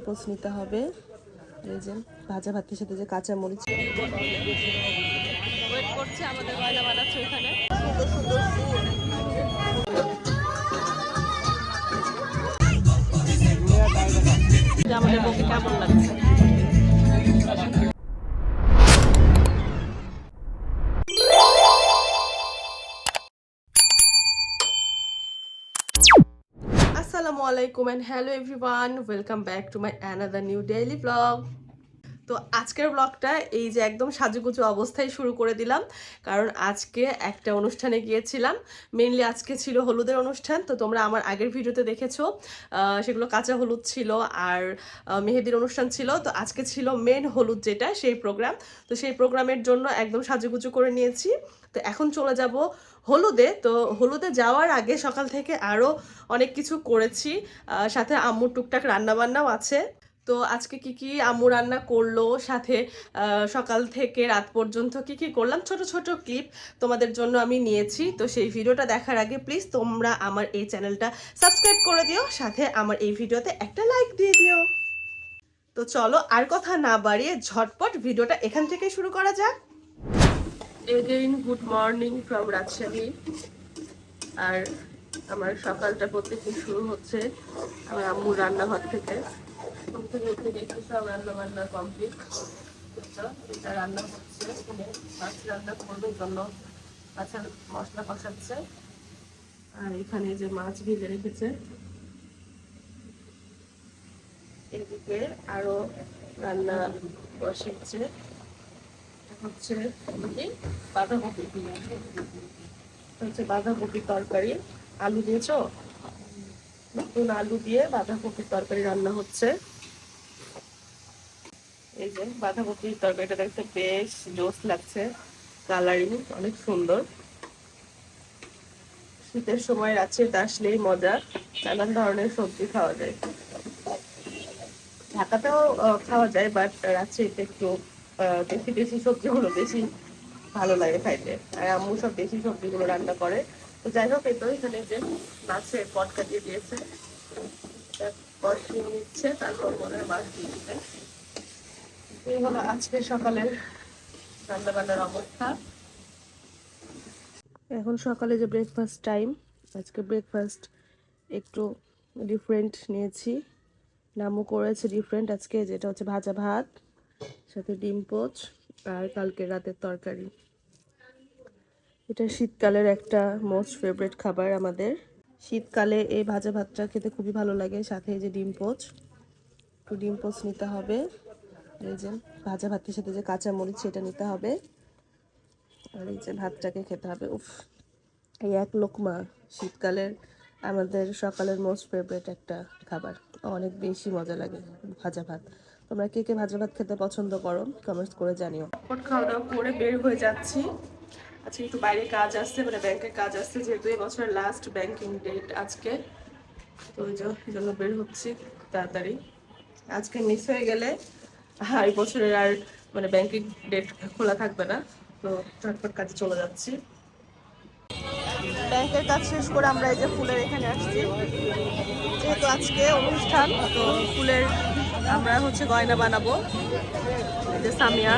Poach নিতে হবে। এই যে ভাজা ভাতের সাথে যে কাঁচা মরিচ ওয়েট করছে, আমাদের গয়না বানাচ্ছে ওখানে। সুন্দর সুন্দর ফুল। আমাদের বউকে কেমন লাগছে? আসসালামু আলাইকুম and hello everyone, welcome back to my another new daily blog. তো আজকের ব্লগটা এই যে একদম সাজুগুজু অবস্থায় শুরু করে দিলাম, কারণ আজকে একটা অনুষ্ঠানে গিয়েছিলাম। মেইনলি আজকে ছিল হলুদের অনুষ্ঠান, তো তোমরা আমার আগের ভিডিওতে দেখেছো সেগুলো কাঁচা হলুদ ছিল আর মেহেদির অনুষ্ঠান ছিল। তো আজকে ছিল মেন হলুদ, যেটা সেই প্রোগ্রাম। তো সেই প্রোগ্রামের জন্য একদম সাজুগুজু করে নিয়েছি। তো এখন চলে যাব হলুদে। তো হলুদে যাওয়ার আগে সকাল থেকে আরও অনেক কিছু করেছি, সাথে আম্মুর টুকটাক রান্নাবান্নাও আছে। তো আজকে কি কি আম্মু রান্না করলো, সাথে সকাল থেকে রাত পর্যন্ত কি কি করলাম, ছোট ছোট ক্লিপ তোমাদের জন্য আমি নিয়েছি। তো সেই ভিডিওটা দেখার আগে প্লিজ তোমরা আমার এই চ্যানেলটা সাবস্ক্রাইব করে দিও, সাথে আমার এই ভিডিওতে একটা লাইক দিয়ে দিও। তো চলো আর কথা না বাড়িয়ে ঝটপট ভিডিওটা এখান থেকে শুরু করা যাক। Again good morning from Rajshahi. আর আমার সকালটা প্রত্যেকদিন শুরু হচ্ছে আমার আম্মুর রান্নাঘর থেকে। সব রান্না বান্না কমপ্লিট। এটা রান্না হচ্ছে, মাছ রান্না করবে জন্য মাছের মশলা কষাচ্ছে। আর এখানে যে মাছ ভেজে রেখেছে, এদিকে আরো রান্না বসিয়েছে হচ্ছে বাঁধাকপি হচ্ছে বাঁধাকপির তরকারি। আলু দিয়েছ, নতুন আলু দিয়ে বাঁধাকপির তরকারি রান্না হচ্ছে। এই যে বাঁধাকপির তরকারিটা দেখতে বেশ জোস লাগছে, কালারিং অনেক সুন্দর। শীতের সময় রাজশাহীতে আসলেই মজা, নানান ধরনের সবজি খাওয়া যায়। ঢাকাতেও খাওয়া যায়, বাট রাজশাহীতে একটু দেশি দেশি সবজিগুলো বেশি ভালো লাগে খাইতে। আর আম্মু সব দেশি সবজিগুলো রান্না করে। তো যাই হোক, এই তো এখানে যে মাছের পটকা দিয়ে দিয়েছে, কষিয়ে নিচ্ছে, তারপর মনে হয় মাছ দিয়ে দিবে। এই হলো আজকে সকালের রান্না বান্নার অবস্থা। এখন সকালে যে ব্রেকফাস্ট টাইম, আজকে ব্রেকফাস্ট একটু ডিফারেন্ট নিয়েছি। নামও করেছে ডিফারেন্ট আজকে, যেটা হচ্ছে ভাজা ভাত সাথে ডিম পোচ আর কালকে রাতের তরকারি। এটা শীতকালের একটা মোস্ট ফেভারিট খাবার আমাদের। শীতকালে এই ভাজা ভাতটা খেতে খুবই ভালো লাগে, সাথে এই যে ডিম পোচ, একটু ডিম পোচ নিতে হবে। এই যে ভাজা ভাতের সাথে যে কাঁচা মরিচ সেটা নিতে হবে, আর এই যে ভাতটাকে খেতে হবে। উফ, এই এক লোকমা শীতকালের আমাদের সকালের মোস্ট ফেভারিট একটা খাবার, অনেক বেশি মজা লাগে ভাজা ভাত। তোমরা কে কে ভাজা ভাত খেতে পছন্দ করো কমেন্টস করে জানিও। খাওয়া দাওয়া করে বের হয়ে যাচ্ছি। আজকে একটু বাইরে কাজ আসছে, মানে ব্যাংকের কাজ আসছে, যেহেতু এই বছরের লাস্ট ব্যাংকিং ডেট আজকে। তো ওই জন্য বের হচ্ছি তাড়াতাড়ি। আজকে মিস হয়ে গেলে এই বছরের আর মানে ব্যাংকিং ডেট খোলা থাকবে না। তো চটপট কাজে চলে যাচ্ছি। ব্যাংকের কাজ শেষ করে আমরা এই যে ফুলের এখানে আসছি, যেহেতু আজকে অনুষ্ঠান। তো ফুলের আমরা হচ্ছে গয়না বানাবো। এই যে সামিয়া,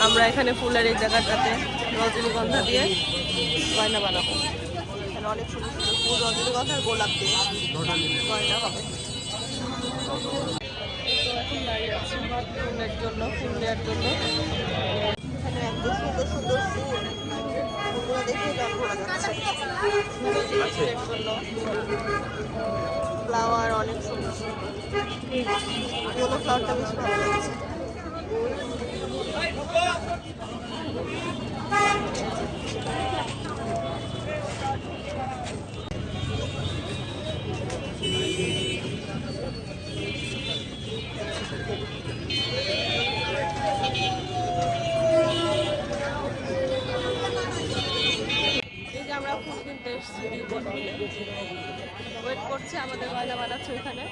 আমরা এখানে ফুলের এই জায়গাটাতে রজনীগন্ধা দিয়ে গয়না বানাবো। এখানে অনেক সুন্দর সুন্দর ফুল, রজনীগন্ধা আর গোলাপ দিয়ে গয়না হবে। এখন দাঁড়িয়ে আছি ফুলের জন্য, ফুল দেওয়ার জন্য। এখানে এত সুন্দর সুন্দর ফুল, ফুলগুলো দেখে দাম করা যাচ্ছে। ফ্লাওয়ার অনেক সুন্দর সুন্দর, ইয়েলো ফ্লাওয়ারটা বেশি ভালো লাগছে। আমরা ফুল কিনতে এসেছি, ওয়েট করছে, আমাদের গয়না বানাচ্ছে ওইখানে।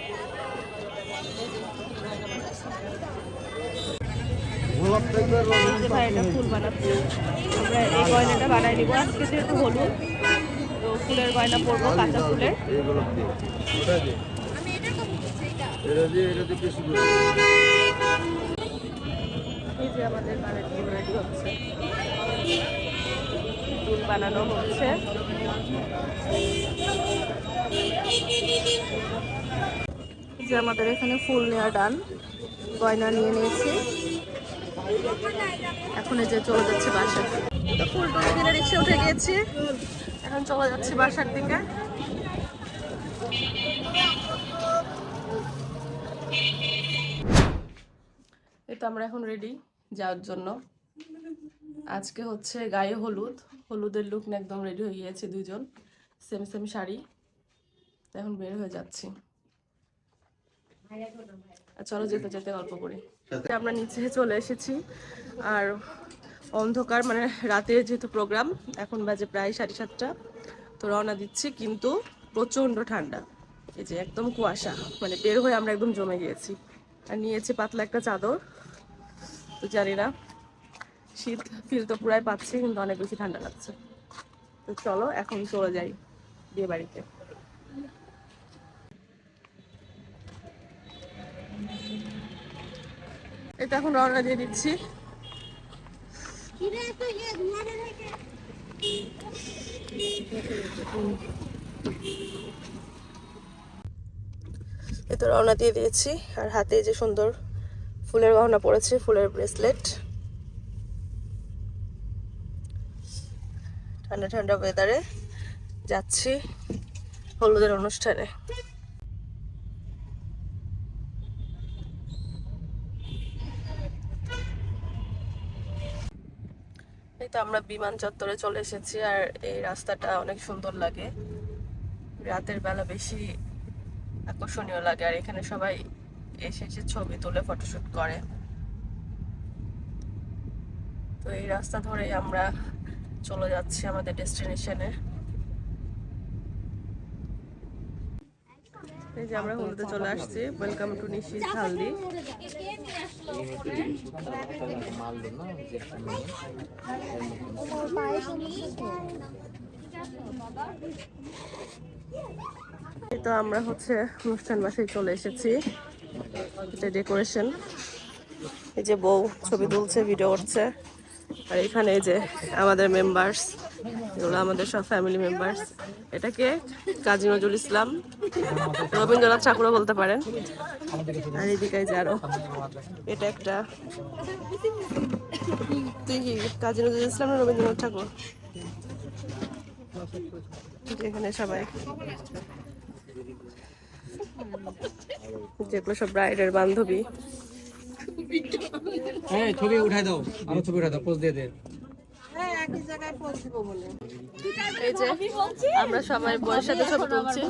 ভাই এটা ফুল বানাচ্ছে, আমরা এই গয়নাটা বানাই নিবো আজকে, যেহেতু হলুদ। তো ফুলের গয়না পরবো, কাঁচা ফুলের। এই যে আমাদের কানের দুল রেডি হচ্ছে, দুল বানানো হচ্ছে। যে আমাদের এখানে ফুল নেওয়া ডান, গয়না নিয়ে নিয়েছি। এখন এই যে চলে যাচ্ছে বাসার, তো ফুল টুল কিনে রিক্সা উঠে গিয়েছি, এখন চলে যাচ্ছি বাসার দিকে। এই তো আমরা এখন রেডি যাওয়ার জন্য। আজকে হচ্ছে গায়ে হলুদ, হলুদের লুক না একদম রেডি হয়ে গিয়েছে, দুইজন সেম সেম শাড়ি। এখন বের হয়ে যাচ্ছি। চলো যেতে যেতে গল্প করি। আমরা নিচে চলে এসেছি, আর অন্ধকার মানে রাতে যেহেতু প্রোগ্রাম, এখন বাজে প্রায় 7:30, তো রওনা দিচ্ছি। কিন্তু প্রচণ্ড ঠান্ডা, এই যে একদম কুয়াশা, মানে বের হয়ে আমরা একদম জমে গিয়েছি। আর নিয়েছি পাতলা একটা চাদর, তো জানি না শীত ফিল তো পুরাই পাচ্ছি, কিন্তু অনেক বেশি ঠান্ডা লাগছে। তো চলো এখন চলে যাই বিয়ে বাড়িতে। এটা এখন রওনা দিয়ে দিচ্ছি। এই তো রওনা দিয়ে দিয়েছি, আর হাতে যে সুন্দর ফুলের গহনা পড়েছে, ফুলের ব্রেসলেট। ঠান্ডা ঠান্ডা ওয়েদারে যাচ্ছি হলুদের অনুষ্ঠানে। এই তো আমরা বিমান চত্বরে চলে এসেছি, আর এই রাস্তাটা অনেক সুন্দর লাগে, রাতের বেলা বেশি আকর্ষণীয় লাগে। আর এখানে সবাই এসে ছবি তুলে ফটোশুট করে। তো এই রাস্তা ধরে আমরা চলে যাচ্ছি আমাদের ডেস্টিনেশনে। এই যে আমরা হলুদে চলে আসছি। Welcome to Nishi's haldi. এই তো আমরা হচ্ছে অনুষ্ঠান বাসায় চলে এসেছি। এটা ডেকোরেশন, এই যে বউ ছবি তুলছে, ভিডিও করছে। আর এখানে এই যে আমাদের মেম্বার্স, এগুলো আমাদের সব ফ্যামিলি মেম্বার্স। এটাকে কাজী নজরুল ইসলাম, রবীন্দ্রনাথ ঠাকুরও বলতে পারেন। আর এদিকে যে আরো, এটা একটা, তুই কি কাজী নজরুল ইসলাম না রবীন্দ্রনাথ ঠাকুর? এখানে সবাই, যেগুলো সব ব্রাইডের বান্ধবী। হ্যাঁ ছবি উঠাই দাও, আরো ছবি উঠাই দাও, পোজ দিয়ে দে। এই যে আমরা সবাই বউয়ের সাথে ছবি তুলছি।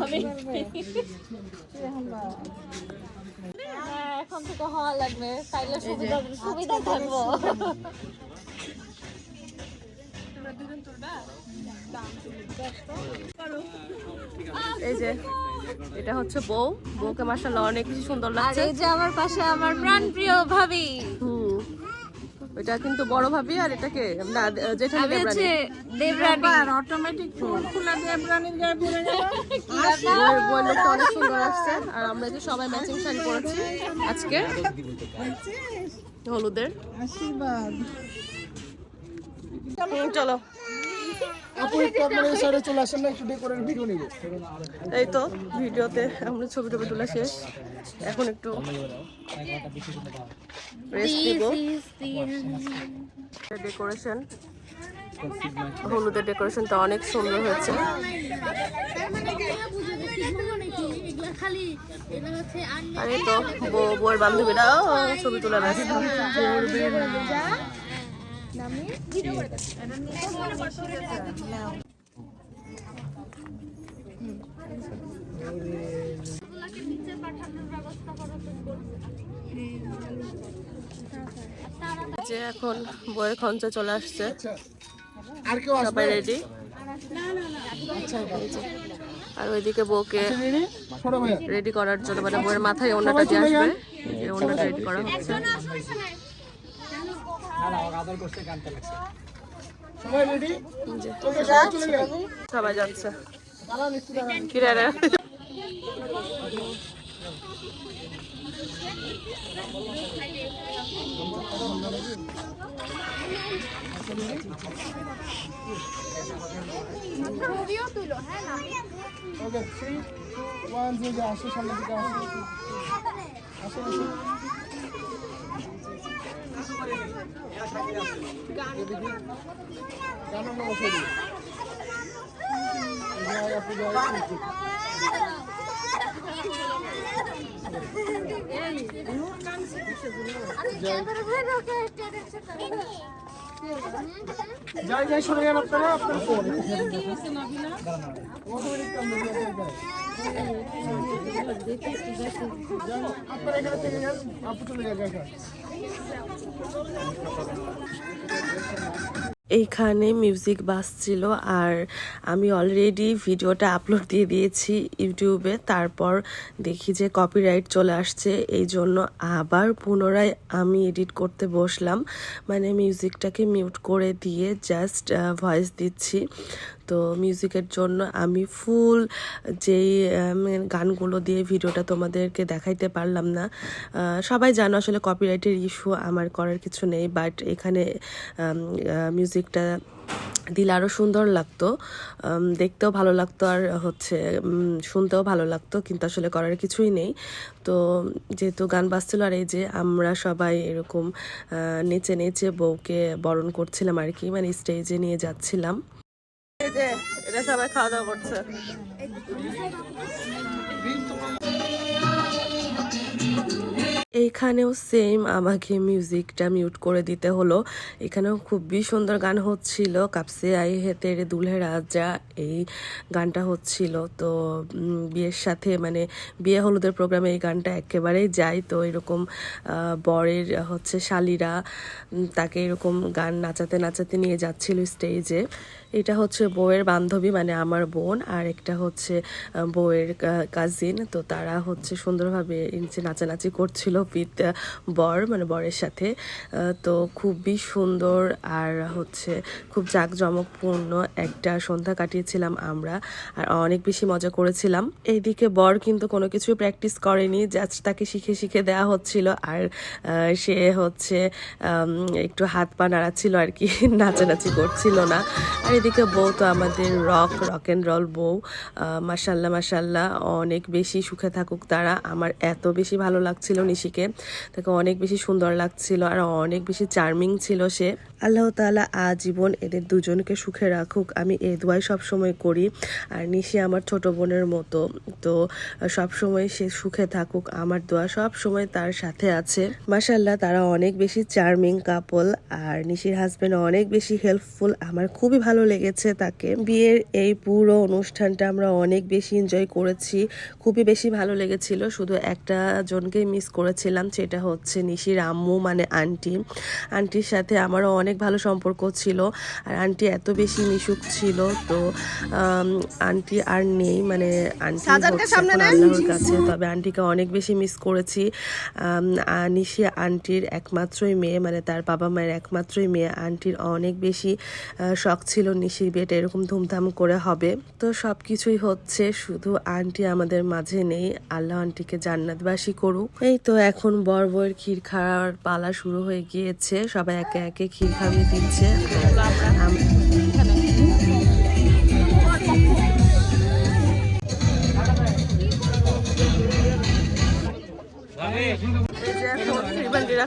এখন থেকে হওয়া লাগবে, তাইলে সুবিধা থাকবো। এই যে এটা হচ্ছে বউ, বউকে মাশাআল্লাহ অনেক বেশি সুন্দর লাগছে। এই যে আমার পাশে আমার প্রাণপ্রিয় ভাবি। ওইটা কিন্তু বড় ভাবি, আর এটাকে না যেটা আমি হচ্ছে দেবরানী। অটোমেটিক ফুল খোলা দেবরানীর গায়ে পড়ে গেল। বউয়ের লোকটা অনেক সুন্দর আসছে। আর আমরা যে সবাই ম্যাচিং শাড়ি পরেছি আজকে হলুদের। আশীর্বাদ। চলো আপু একটু আপনার এই সাইডে চলে আসেন না, একটু ডেকোরেট ভিডিও নিব। এই তো ভিডিওতে আমরা ছবি টবি তোলা শেষ, এখন একটু রেস্ট নিব। ডেকোরেশন, হলুদের ডেকোরেশনটা অনেক সুন্দর হয়েছে। আর এই তো বউয়ের বান্ধবীরা ছবি তোলা ব্যস্ত। যে এখন বইয়ের খঞ্চে চলে আসছে, আর কেউ আসবে? সবাই রেডি। আর ওইদিকে বউকে ছোট ভাই রেডি করার জন্য, মানে বউয়ের মাথায় ওড়নাটা দিয়ে আসবে, এই ওড়নাটা রেডি করা হচ্ছে। সবাই রেডি? যে ওকে সবাই চলে গেল। সবাই যাচ্ছে। দাঁড়ান একটু দাঁড়ান। কি রে রে? ওকে 3 2 1 যে আসো সামনে দিকে আসো আসো আসো গান না ওঠে যাই যাই সরে যান আপনারা আপনারা আপনারা এখানে থেকে যান আপু চলে যাবে এইখানে মিউজিক বাজছিল আর আমি অলরেডি ভিডিওটা আপলোড দিয়ে দিয়েছি ইউটিউবে। তারপর দেখি যে কপিরাইট চলে আসছে, এই জন্য আবার পুনরায় আমি এডিট করতে বসলাম। মানে মিউজিকটাকে মিউট করে দিয়ে জাস্ট ভয়েস দিচ্ছি। তো মিউজিকের জন্য আমি ফুল যেই গানগুলো দিয়ে ভিডিওটা তোমাদেরকে দেখাইতে পারলাম না। সবাই জানো আসলে কপিরাইটের ইস্যু, আমার করার কিছু নেই, বাট এখানে মিউজিকটা দিলে আরও সুন্দর লাগতো, দেখতেও ভালো লাগতো আর হচ্ছে শুনতেও ভালো লাগতো, কিন্তু আসলে করার কিছুই নেই। তো যেহেতু গান বাজছিল আর এই যে আমরা সবাই এরকম নেচে নেচে বউকে বরণ করছিলাম আর কি, মানে স্টেজে নিয়ে যাচ্ছিলাম। এই যে এটা সবাই খাওয়া দাওয়া করছে। এইখানেও সেম আমাকে মিউজিকটা মিউট করে দিতে হলো। এখানেও খুবই সুন্দর গান হচ্ছিল, কাপসে আই হে তেরে দুলহে রাজা, এই গানটা হচ্ছিল। তো বিয়ের সাথে মানে বিয়ে হলুদের প্রোগ্রামে এই গানটা একেবারেই যায়। তো এরকম বরের হচ্ছে শালিরা তাকে এরকম গান নাচাতে নাচাতে নিয়ে যাচ্ছিল স্টেজে। এটা হচ্ছে বউয়ের বান্ধবী মানে আমার বোন, আর একটা হচ্ছে বউয়ের কাজিন। তো তারা হচ্ছে সুন্দরভাবে নিচে নাচানাচি করছিল উইথ বর মানে বরের সাথে। তো খুবই সুন্দর আর হচ্ছে খুব জাঁকজমকপূর্ণ একটা সন্ধ্যা কাটিয়েছিলাম আমরা, আর অনেক বেশি মজা করেছিলাম। এইদিকে বর কিন্তু কোনো কিছু প্র্যাকটিস করেনি, জাস্ট তাকে শিখে শিখে দেওয়া হচ্ছিল, আর সে হচ্ছে একটু হাত পা নাড়াচ্ছিল আর কি, নাচানাচি করছিল না। আর এদিকে বউ তো আমাদের রক অ্যান্ড রল বউ, মাশাল্লাহ মাশাল্লাহ, অনেক বেশি সুখে থাকুক তারা। আমার এত বেশি ভালো লাগছিল নিশিকে, তাকে অনেক বেশি সুন্দর লাগছিল আর অনেক বেশি চার্মিং ছিল সে। আল্লাহ তাআলা আজীবন এদের দুজনকে সুখে রাখুক, আমি এই দোয়াই সবসময় করি। আর নিশি আমার ছোট বোনের মতো, তো সবসময় সে সুখে থাকুক, আমার দোয়া সব সময় তার সাথে আছে। মাশাল্লাহ তারা অনেক বেশি চার্মিং কাপল, আর নিশির হাজবেন্ড অনেক বেশি হেল্পফুল, আমার খুবই ভালো লেগেছে তাকে। বিয়ের এই পুরো অনুষ্ঠানটা আমরা অনেক বেশি এনজয় করেছি, খুবই বেশি ভালো লেগেছিল। শুধু একটা জনকেই মিস করেছিলাম, সেটা হচ্ছে নিশির আম্মু মানে আন্টির সাথে আমারও অনেক ভালো সম্পর্ক ছিল, আর আন্টি এত বেশি মিশুক ছিল। তো আন্টি আর নেই, মানে আন্টি আল্লাহর কাছে, তবে আন্টিকে অনেক বেশি মিস করেছি। নিশি আন্টির একমাত্রই মেয়ে, মানে তার বাবা মায়ের একমাত্রই মেয়ে। আন্টির অনেক বেশি শখ ছিল নিশির বিয়েটা এরকম ধুমধাম করে হবে। তো সব কিছুই হচ্ছে, শুধু আন্টি আমাদের মাঝে নেই, আল্লাহ আন্টিকে জান্নাতবাসী করুক। এই তো এখন বর বউয়ের ক্ষীর খাওয়ার পালা শুরু হয়ে গিয়েছে, সবাই একে একে ক্ষীর খাইয়ে দিচ্ছে।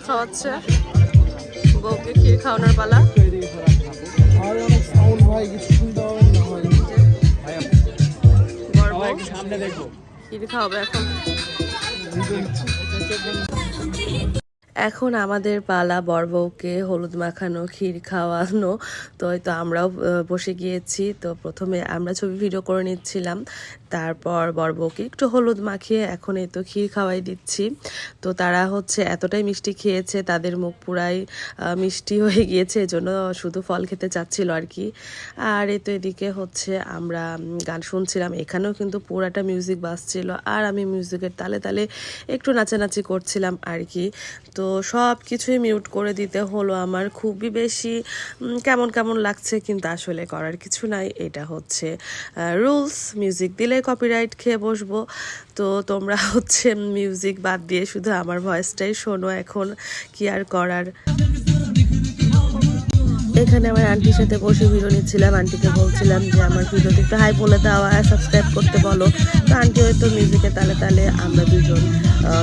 খাওয়াচ্ছে বউকে ক্ষীর খাওয়ানোর পালা। আর অনেক সাউন্ড হয়, কিছু শুনতে হবে না হয়। সামনে দেখবো ক্ষীর খাওয়াবে এখন। এখন আমাদের পালা বর বউকে হলুদ মাখানো, ক্ষীর খাওয়ানো। তো হয়তো আমরাও বসে গিয়েছি। তো প্রথমে আমরা ছবি ভিডিও করে নিচ্ছিলাম, তারপর বর বউকে একটু হলুদ মাখিয়ে এখন এই তো ক্ষীর খাওয়াই দিচ্ছি। তো তারা হচ্ছে এতটাই মিষ্টি খেয়েছে, তাদের মুখ পুরাই মিষ্টি হয়ে গিয়েছে, এজন্য শুধু ফল খেতে চাচ্ছিল আর কি। আর এই তো এদিকে হচ্ছে আমরা গান শুনছিলাম, এখানেও কিন্তু পুরাটা মিউজিক বাজছিল, আর আমি মিউজিকের তালে তালে একটু নাচানাচি করছিলাম আর কি। তো সব কিছুই মিউট করে দিতে হলো আমার, খুবই বেশি কেমন কেমন লাগছে, কিন্তু আসলে করার কিছু নাই, এটা হচ্ছে রুলস। মিউজিক দিলে কপিরাইট খেয়ে বসবো। তো তোমরা হচ্ছে মিউজিক বাদ দিয়ে শুধু আমার ভয়েসটাই শোনো এখন, কি আর করার। এখানে আমার আন্টির সাথে বসে ভিডিও নিচ্ছিলাম, আন্টিকে বলছিলাম যে আমার ভিডিওতে একটু হাই বলে দাও আর সাবস্ক্রাইব করতে বলো। তো আন্টি হয়তো মিউজিকে তালে তালে আমরা দুজন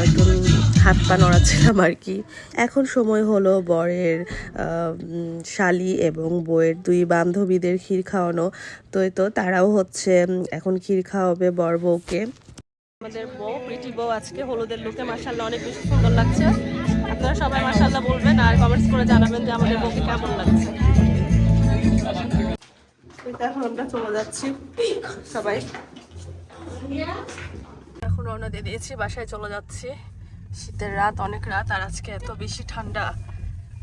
একটু হাত পা নড়াচ্ছিলাম আর কি। এখন সময় হলো বরের শালি এবং বউয়ের দুই বান্ধবীদের ক্ষীর খাওয়ানো। তো তারাও হচ্ছে এখন ক্ষীর খাওয়াবে বর বউকে। আমাদের বউ, প্রিটি বউ আজকে হলুদের লুকে মাশাআল্লাহ অনেক বেশি সুন্দর লাগছে। আপনারা সবাই মাশাআল্লাহ বলবেন আর কমেন্টস করে জানাবেন যে আমাদের বউকে কেমন লাগছে। এখন আমরা চলে যাচ্ছি সবাই, এখন রওনা দিয়ে দিয়েছি, বাসায় চলে যাচ্ছি। শীতের রাত, অনেক রাত, আর আজকে এত বেশি ঠান্ডা,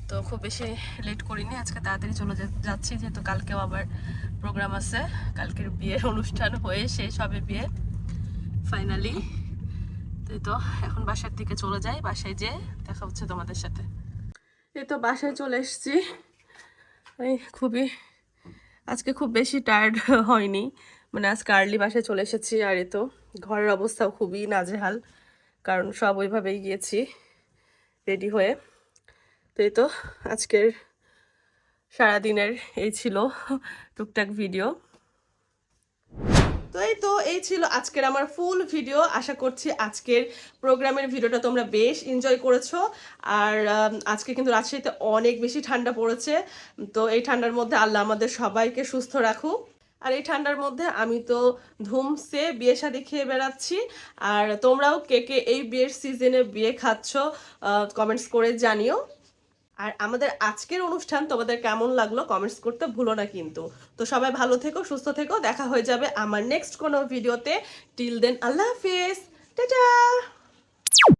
তো খুব বেশি লেট করিনি, আজকে তাড়াতাড়ি চলে যাচ্ছি যেহেতু কালকেও আবার প্রোগ্রাম আছে। কালকের বিয়ের অনুষ্ঠান হয়ে শেষ হবে বিয়ে ফাইনালি। তো এখন বাসার দিকে চলে যাই, বাসায় যেয়ে দেখা হচ্ছে তোমাদের সাথে। এই তো বাসায় চলে এসেছি, আজকে খুব বেশি টায়ার্ড হয়নি, মানে আজকে আর্লি বাসায় চলে এসেছি। আর এই তো ঘরের অবস্থাও খুবই নাজেহাল, কারণ সব ওইভাবেই গিয়েছি রেডি হয়ে। তো এই তো আজকের সারাদিনের এই ছিল টুকটাক ভিডিও। তো এই ছিল আজকের আমার ফুল ভিডিও। আশা করছি আজকের প্রোগ্রামের ভিডিওটা তোমরা বেশ এনজয় করেছো। আর আজকে কিন্তু রাজশাহীতে অনেক বেশি ঠান্ডা পড়েছে, তো এই ঠান্ডার মধ্যে আল্লাহ আমাদের সবাইকে সুস্থ রাখুক। আর এই ঠান্ডার মধ্যে আমি তো ধুমসে বিয়ে শাদী খেয়ে বেড়াচ্ছি। আর তোমরাও কে কে এই বিয়ের সিজনে বিয়ে খাচ্ছ কমেন্টস করে জানিও। আর আমাদের আজকের অনুষ্ঠান তোমাদের কেমন লাগলো কমেন্টস করতে ভুলো না কিন্তু। তো সবাই ভালো থেকো, সুস্থ থেকো, দেখা হয়ে যাবে আমার নেক্সট কোনো ভিডিওতে। টিল দেন আল্লাহ হাফেজ, টাটা।